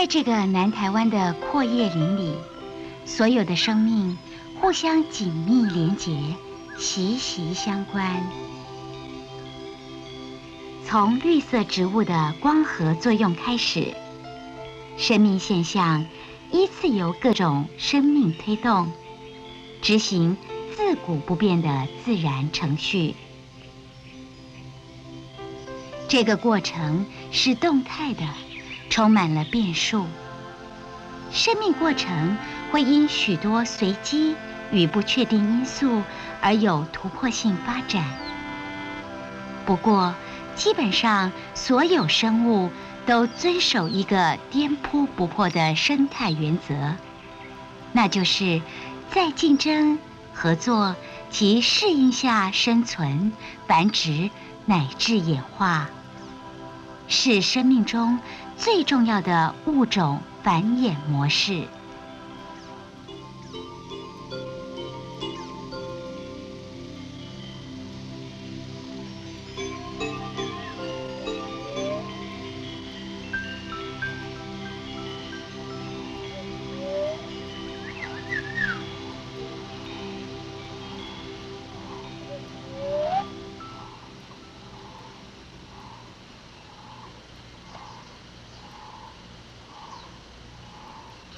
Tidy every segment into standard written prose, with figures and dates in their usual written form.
在这个南台湾的阔叶林里，所有的生命互相紧密连结，息息相关。从绿色植物的光合作用开始，生命现象依次由各种生命推动，执行自古不变的自然程序。这个过程是动态的，充满了变数。生命过程会因许多随机与不确定因素而有突破性发展。不过，基本上所有生物都遵守一个颠扑不破的生态原则，那就是在竞争、合作及适应下生存、繁殖乃至演化，是生命中最重要的物种繁衍模式。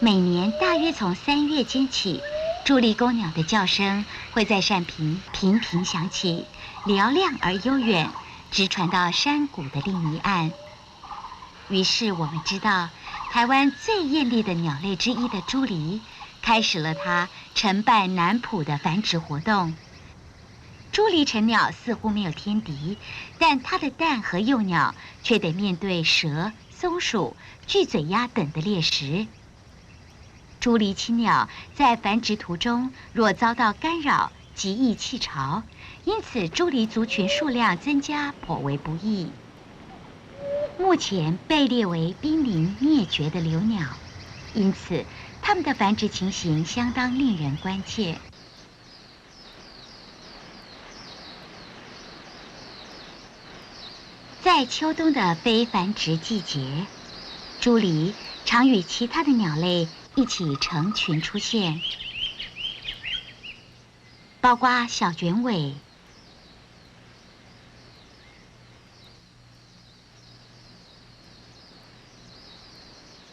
每年大约从3月间起，朱鹂公鸟的叫声会在善平频频响起，嘹亮而悠远，直传到山谷的另一岸。于是我们知道，台湾最艳丽的鸟类之一的朱鹂，开始了它承办南浦的繁殖活动。朱鹂成鸟似乎没有天敌，但它的蛋和幼鸟却得面对蛇、松鼠、巨嘴鸦等的猎食。朱鹂亲鸟在繁殖途中若遭到干扰，极易弃巢，因此朱鹂族群数量增加颇为不易。目前被列为濒临灭绝的留鸟，因此它们的繁殖情形相当令人关切。在秋冬的非繁殖季节，朱鹂常与其他的鸟类一起成群出现，包括小卷尾、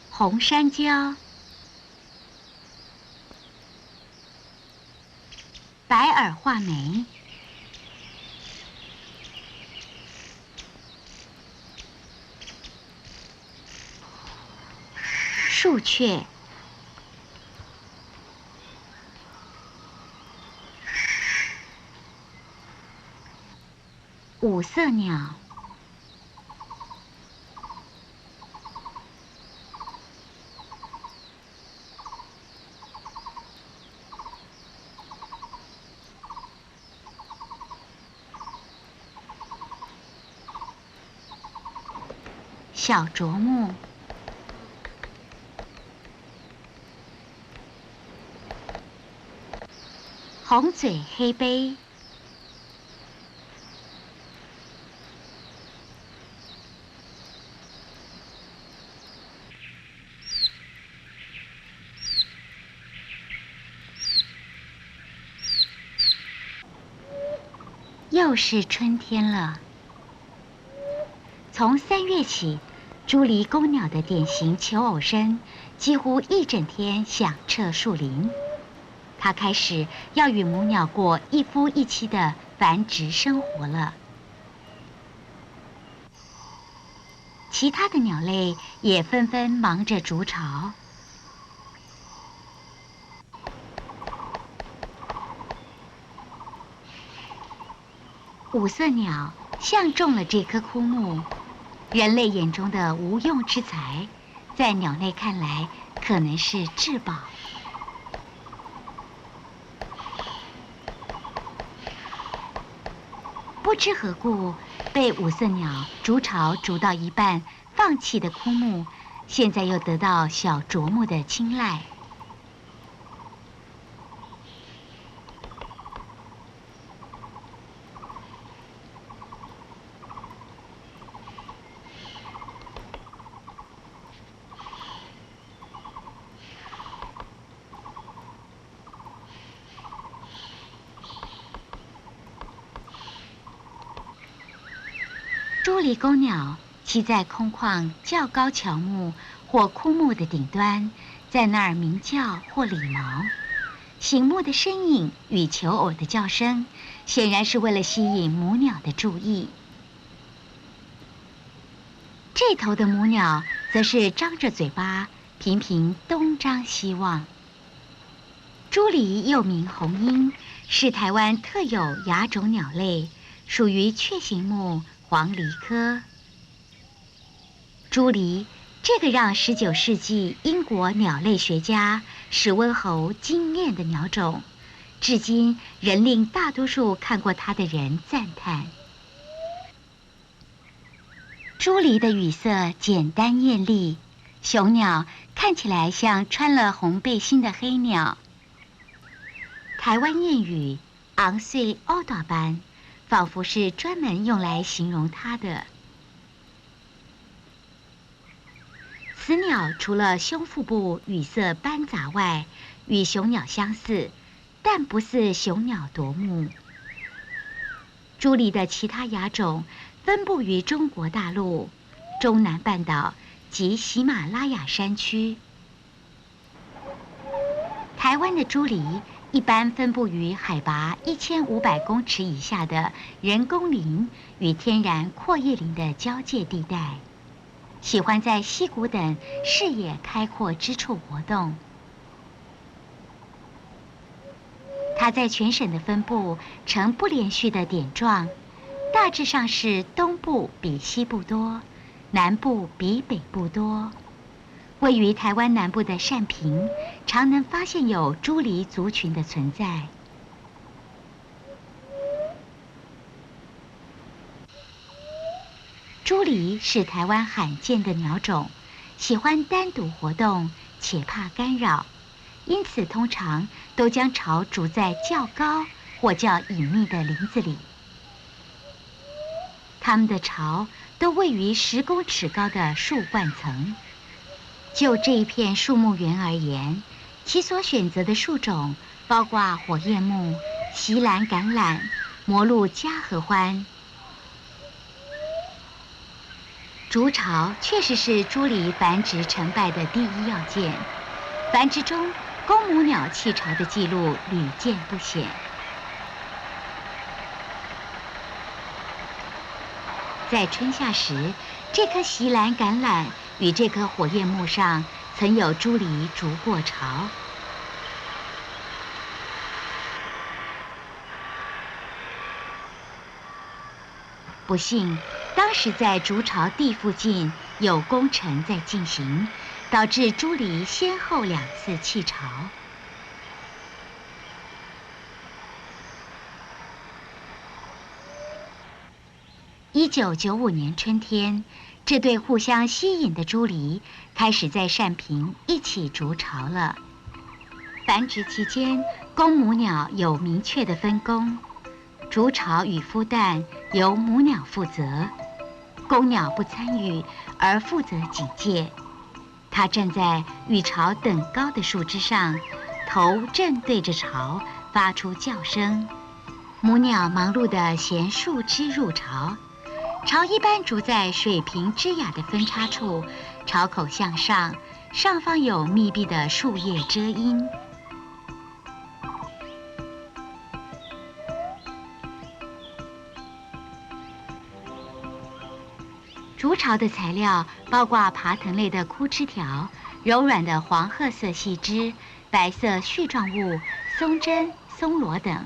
红山椒、白耳画眉、树雀、五色鸟、小啄木、红嘴黑鹎、又是春天了。从3月起，朱鹂公鸟的典型求偶声几乎一整天响彻树林。它开始要与母鸟过一夫一妻的繁殖生活了。其他的鸟类也纷纷忙着筑巢。五色鸟相中了这棵枯木，人类眼中的无用之材，在鸟类看来可能是至宝。不知何故，被五色鸟筑巢筑到一半放弃的枯木，现在又得到小啄木的青睐。朱犁公鸟栖在空旷较高乔木或枯木的顶端，在那儿鸣叫或理毛。醒目的身影与求偶的叫声，显然是为了吸引母鸟的注意。这头的母鸟则是张着嘴巴，频频东张西望。朱犁又名红鹰，是台湾特有亚种鸟类，属于雀形目黄鹂科。朱犁这个让19世纪英国鸟类学家史温侯惊艳的鸟种，至今仍令大多数看过它的人赞叹。朱犁的羽色简单艳丽，雄鸟看起来像穿了红背心的黑鸟。台湾谚语“昂穗欧大斑”，仿佛是专门用来形容它的。此鸟除了胸腹部羽色斑杂外，与雄鸟相似，但不似雄鸟夺目。朱犁的其他亚种分布于中国大陆、中南半岛及喜马拉雅山区。台湾的朱犁一般分布于海拔1500公尺以下的人工林与天然阔叶林的交界地带，喜欢在溪谷等视野开阔之处活动。它在全省的分布呈不连续的点状，大致上是东部比西部多，南部比北部多。位于台湾南部的单平，常能发现有朱犁族群的存在。朱犁是台湾罕见的鸟种，喜欢单独活动，且怕干扰，因此通常都将巢筑在较高或较隐秘的林子里。它们的巢都位于10公尺高的树冠层。就这一片树木园而言，其所选择的树种包括火焰木、锡兰橄榄、摩鹿嘉合欢。筑巢确实是朱犁繁殖成败的第一要件，繁殖中公母鸟弃巢的记录屡见不鲜。在春夏时，这棵锡兰橄榄与这棵火焰木上曾有朱犁筑过巢。不幸，当时在筑巢地附近有工程在进行，导致朱犁先后2次弃巢。1995年春天，这对互相吸引的朱犁开始在单平一起筑巢了。繁殖期间，公母鸟有明确的分工，筑巢与孵蛋由母鸟负责，公鸟不参与，而负责警戒。它站在与巢等高的树枝上，头正对着巢，发出叫声。母鸟忙碌地衔树枝入巢。巢一般筑在水平枝桠的分叉处，巢口向上，上方有密闭的树叶遮阴。筑巢的材料包括爬藤类的枯枝条、柔软的黄褐色细枝、白色絮状物、松针、松萝等。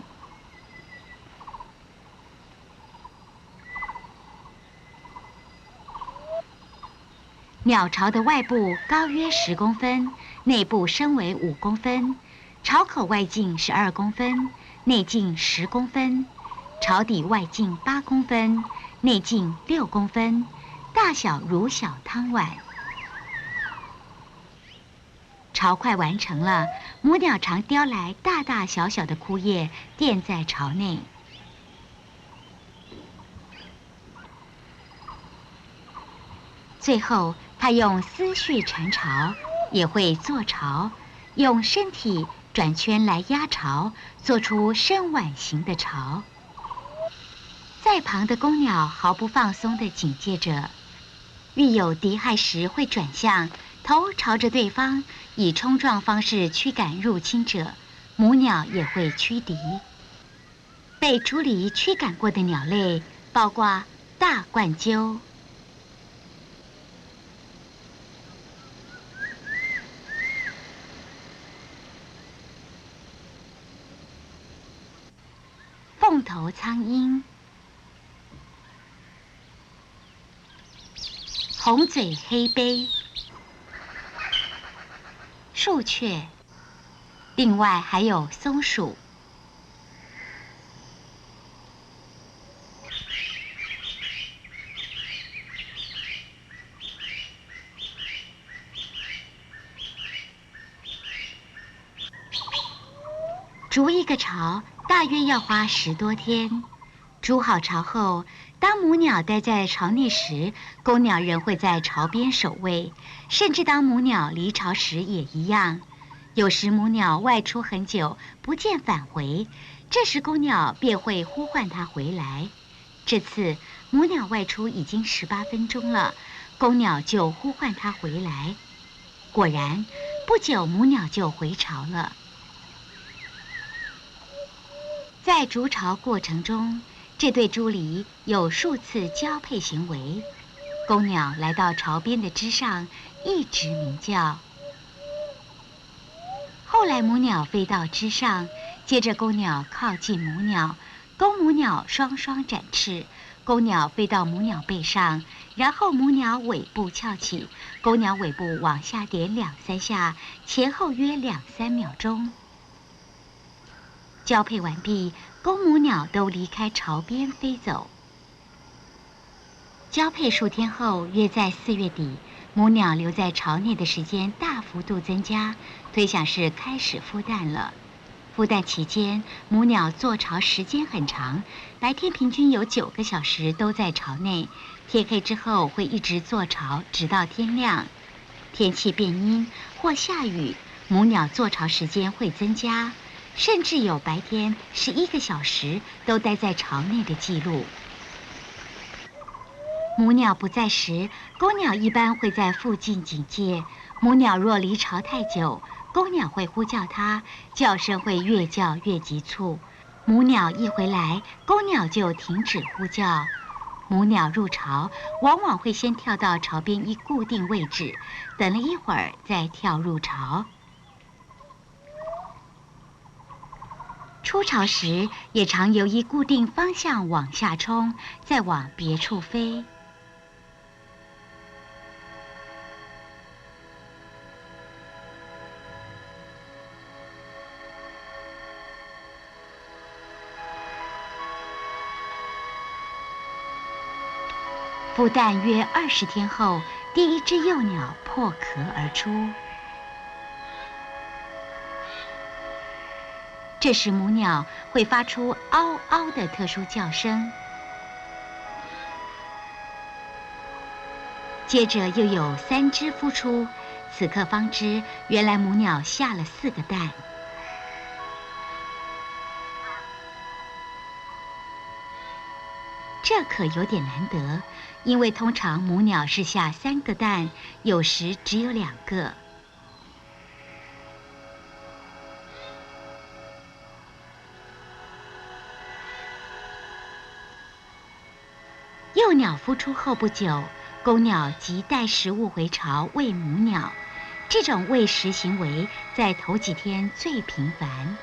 鸟巢的外部高约10公分，内部深为5公分，巢口外径12公分，内径10公分，巢底外径8公分，内径6公分，大小如小汤碗。巢快完成了，母鸟常叼来大大小小的枯叶垫在巢内。最后，它用丝絮缠巢，也会做巢，用身体转圈来压巢，做出深碗形的巢。在在旁的公鸟毫不放松地警戒着，遇有敌害时会转向，头朝着对方，以冲撞方式驱赶入侵者。母鸟也会驱敌。被处理驱赶过的鸟类包括大冠鸠、凤头苍鹰、红嘴黑鹎、树雀，另外还有松鼠。筑一个巢大约要花10多天。筑好巢后，当母鸟待在巢内时，公鸟仍会在巢边守卫，甚至当母鸟离巢时也一样。有时母鸟外出很久不见返回，这时公鸟便会呼唤它回来。这次母鸟外出已经18分钟了，公鸟就呼唤它回来。果然，不久母鸟就回巢了。在筑巢过程中，这对猪狸有数次交配行为。公鸟来到巢边的枝上，一直鸣叫。后来母鸟飞到枝上，接着公鸟靠近母鸟，公母鸟双双展翅，公鸟飞到母鸟背上，然后母鸟尾部翘起，公鸟尾部往下点2、3下，前后约2、3秒钟。交配完毕，公母鸟都离开巢边飞走。交配数天后，约在4月底，母鸟留在巢内的时间大幅度增加，推想是开始孵蛋了。孵蛋期间，母鸟做巢时间很长，白天平均有9个小时都在巢内，天黑之后会一直做巢，直到天亮。天气变阴或下雨，母鸟做巢时间会增加。甚至有白天11个小时都待在巢内的记录。母鸟不在时，公鸟一般会在附近警戒。母鸟若离巢太久，公鸟会呼叫它，叫声会越叫越急促。母鸟一回来，公鸟就停止呼叫。母鸟入巢往往会先跳到巢边一固定位置，等了一会儿再跳入巢。出巢时也常由一固定方向往下冲，再往别处飞。孵蛋约20天后，第一只幼鸟破壳而出。这时母鸟会发出嗷嗷的特殊叫声，接着又有3只孵出，此刻方知原来母鸟下了4个蛋。这可有点难得，因为通常母鸟是下3个蛋，有时只有2个。幼鸟孵出后不久，公鸟即带食物回巢喂母鸟。这种喂食行为在头几天最频繁。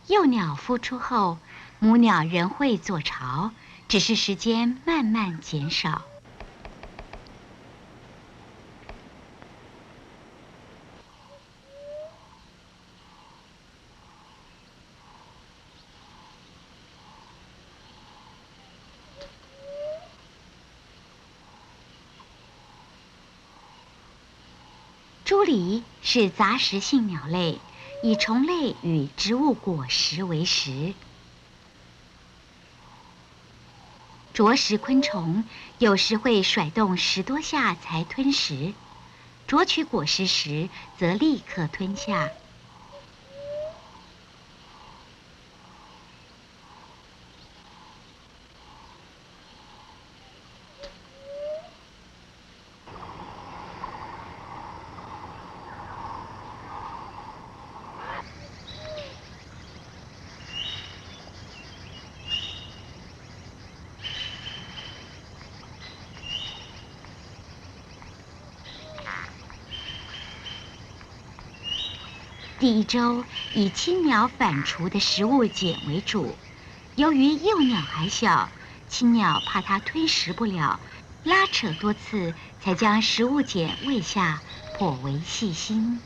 幼鸟孵出后，母鸟仍会做巢，只是时间慢慢减少。猪狸是杂食性鸟类，以虫类与植物果实为食。啄食昆虫有时会甩动10多下才吞食，啄取果实时则立刻吞下。第一周以青鸟反刍的食物碱为主，由于幼鸟还小，青鸟怕它吞食不了，拉扯多次才将食物碱喂下，颇为细心。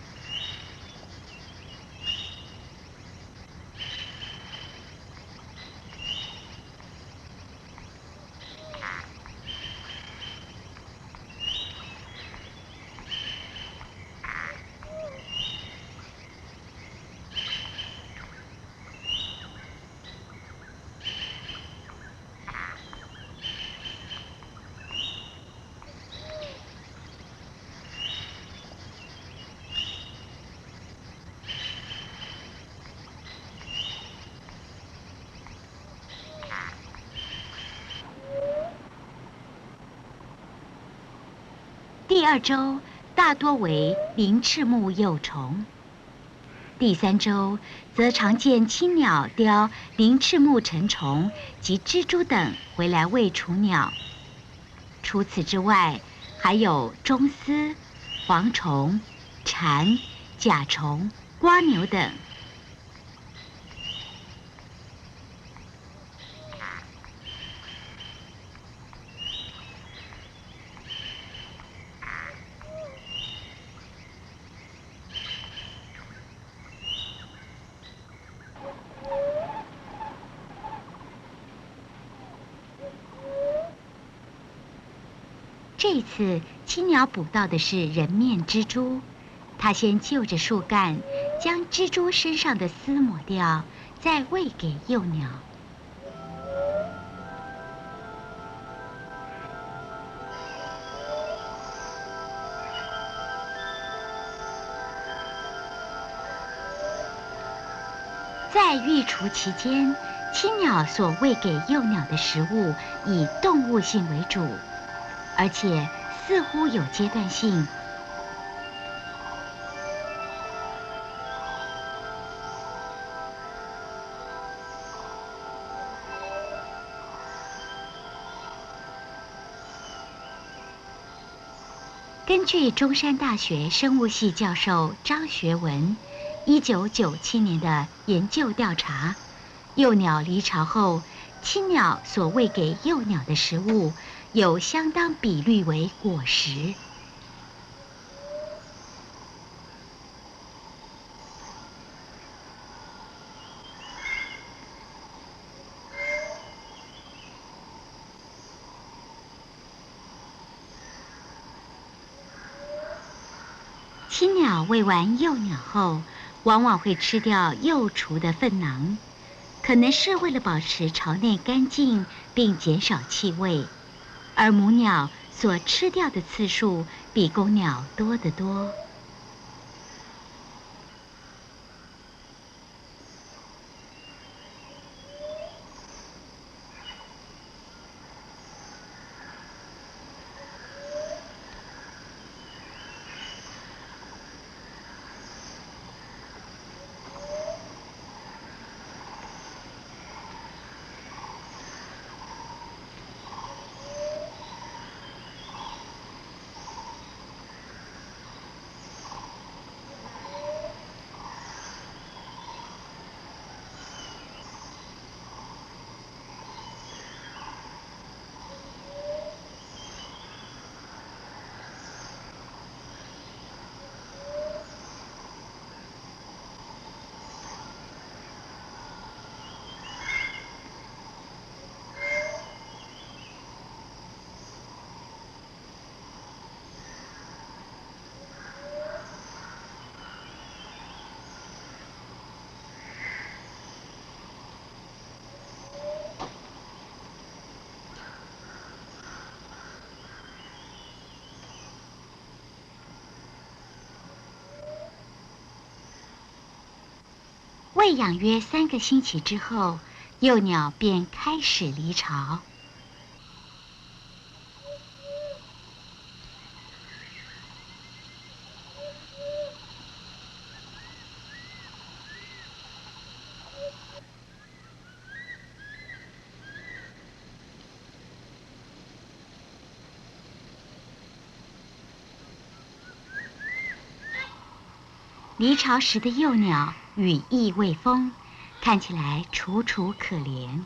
第2周大多为鳞翅目幼虫，第3周则常见青鸟叼鳞翅目成虫及蜘蛛等回来喂雏鸟。除此之外，还有螽斯、蝗虫、蝉、甲虫、蜗牛等。这次青鸟捕到的是人面蜘蛛，它先就着树干将蜘蛛身上的丝抹掉，再喂给幼鸟。在育雏期间，青鸟所喂给幼鸟的食物以动物性为主，而且似乎有阶段性。根据中山大学生物系教授张学文1997年的研究调查，幼鸟离巢后，青鸟所喂给幼鸟的食物有相当比率为果实。青鸟喂完幼鸟后，往往会吃掉幼雏的粪囊，可能是为了保持巢内干净并减少气味，而母鸟所吃掉的次数比公鸟多得多。喂养约3个星期之后，幼鸟便开始离巢。离巢时的幼鸟羽翼未丰，看起来楚楚可怜。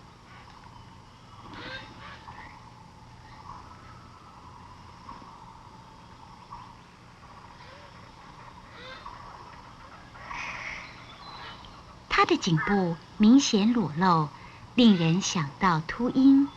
它的颈部明显裸露，令人想到秃鹰。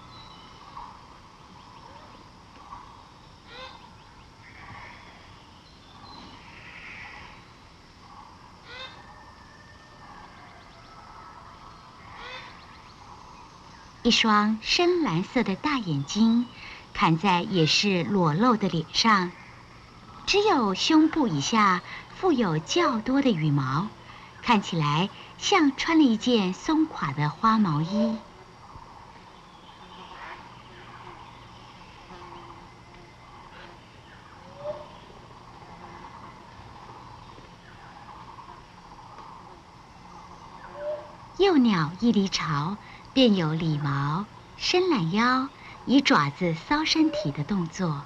一双深蓝色的大眼睛，看在也是裸露的脸上，只有胸部以下附有较多的羽毛，看起来像穿了一件松垮的花毛衣。幼鸟一离巢，便有理毛、伸懒腰、以爪子搔身体的动作。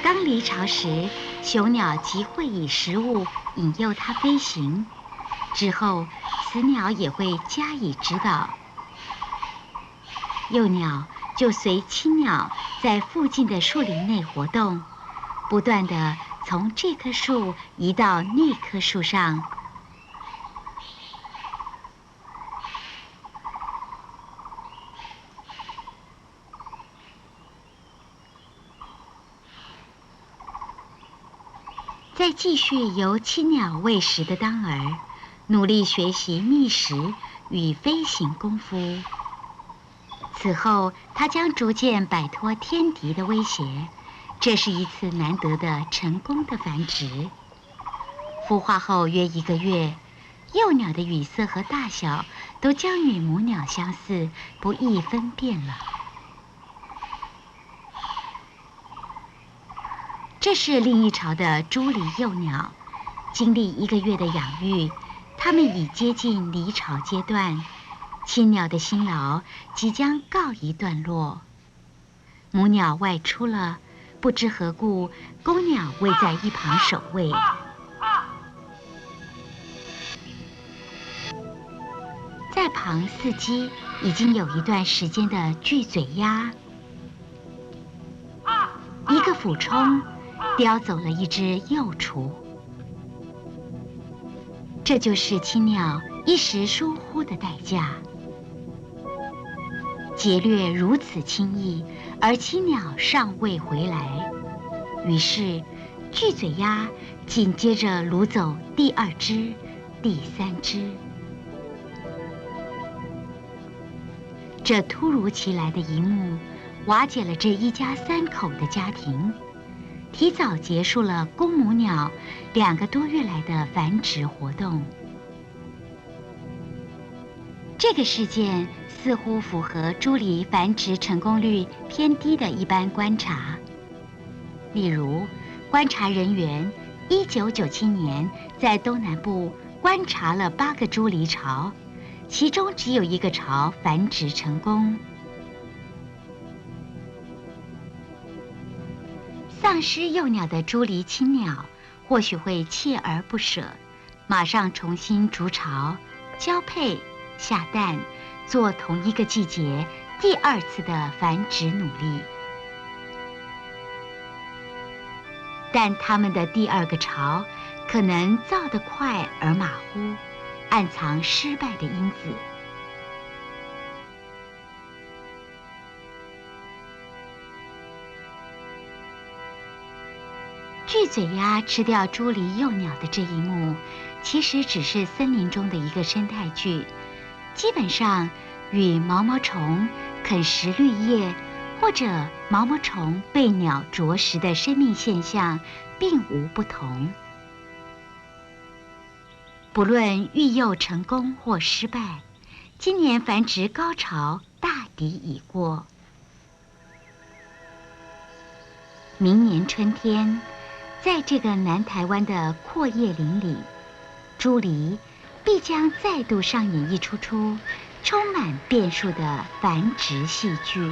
刚离巢时，雄鸟即会以食物引诱它飞行，之后雌鸟也会加以指导，幼鸟就随亲鸟在附近的树林内活动，不断地从这棵树移到那棵树上。在继续由亲鸟喂食的当儿，努力学习觅食与飞行功夫。此后，它将逐渐摆脱天敌的威胁，这是一次难得的成功的繁殖。孵化后约1个月，幼鸟的羽色和大小都将与母鸟相似，不易分辨了。这是另一巢的朱鹂幼鸟，经历1个月的养育，它们已接近离巢阶段，亲鸟的辛劳即将告一段落。母鸟外出了，不知何故，公鸟位在一旁守卫。在旁伺机已经有一段时间的巨嘴鸦，一个俯冲叼走了一只幼雏，这就是亲鸟一时疏忽的代价。劫掠如此轻易，而亲鸟尚未回来，于是巨嘴鸦紧接着掳走第2只、第3只。这突如其来的一幕，瓦解了这一家3口的家庭，提早结束了公母鸟2个多月来的繁殖活动。这个事件似乎符合朱鹂繁殖成功率偏低的一般观察。例如，观察人员1997年在东南部观察了8个朱鹂巢，其中只有1个巢繁殖成功。丧失幼鸟的朱离青鸟或许会锲而不舍，马上重新筑巢、交配、下蛋，做同一个季节第二次的繁殖努力。但它们的第二个巢可能造得快而马虎，暗藏失败的因子。巨嘴鸭吃掉朱离幼鸟的这一幕，其实只是森林中的一个生态剧，基本上与毛毛虫啃食绿叶或者毛毛虫被鸟啄食的生命现象并无不同。不论育幼成功或失败，今年繁殖高潮大抵已过。明年春天，在这个南台湾的阔叶林里，朱离必将再度上演一出充满变数的繁殖戏剧。